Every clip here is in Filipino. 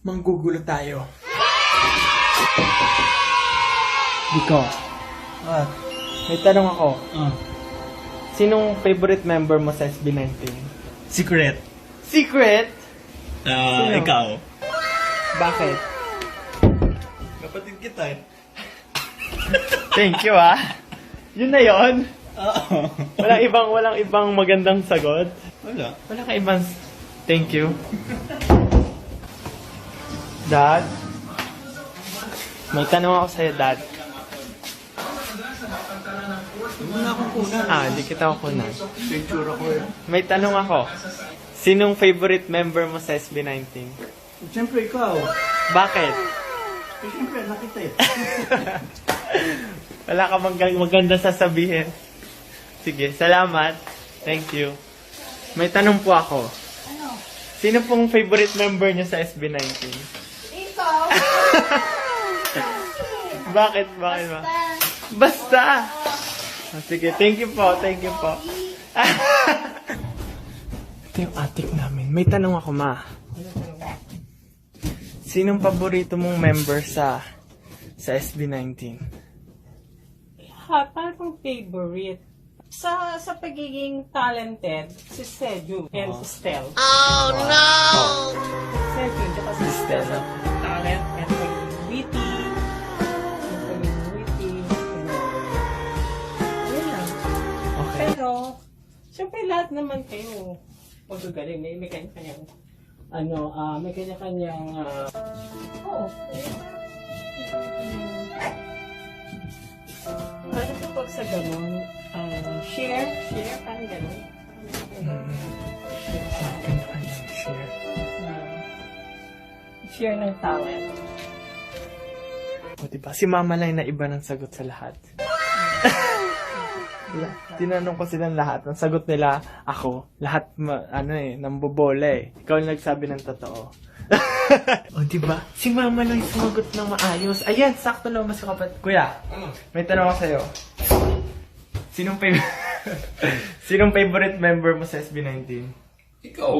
Manggugulo tayo. Diko, may tanong ako. Sinong favorite member mo sa SB19? Secret. Secret? Sino? Ikaw. Bakit? Kapatid kita eh. Thank you Yun na yon. Oo. Walang ibang magandang sagot. Wala. Wala kang ibang... Thank you. Dad? May tanong ako sa'yo, Dad. Wala akong kunan. Hindi kita kukunan. Picture ako eh. May tanong ako. Sinong favorite member mo sa SB19? Siyempre ikaw. Bakit? Siyempre, nakita eh. Wala ka maganda sasabihin. Sige, salamat. Thank you. May tanong po ako. Ano? Sino pong favorite member niyo sa SB19? Ikaw? Bakit? Bakit ba? Basta! Sige, thank you po. Thank you po. Ito yung attic namin. May tanong ako, Ma. Sinong paborito mong member sa SB19? Parang favorite. Sa pagiging talented, si Seju and si Stel. Oh no! Seju, tsaka si Stel. Talent and pagiging witty. Ayun lang. Okay. Pero, syempre lahat naman kayo magagaling. May kanya-kanyang may kanya-kanyang parang kapag sa ganun, share, parang ganun. Share. Share ng talent. O diba? Si Mama lang na iba ng sagot sa lahat. Tinanong ko silang lahat. Ang sagot nila, ako. Lahat, nambobola eh. Ikaw ang nagsabi ng totoo. O diba? Si Mama lang yung sumagot ng maayos. Ayan, sakto lang mas kapat. Kuya, may tanong ako sa'yo. Sinong favorite member mo sa SB19? Ikaw.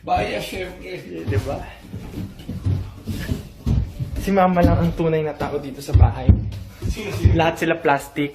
Baya, siyempre. Diba? Si Mama lang ang tunay na tao dito sa bahay. Sino? Lahat sila plastic.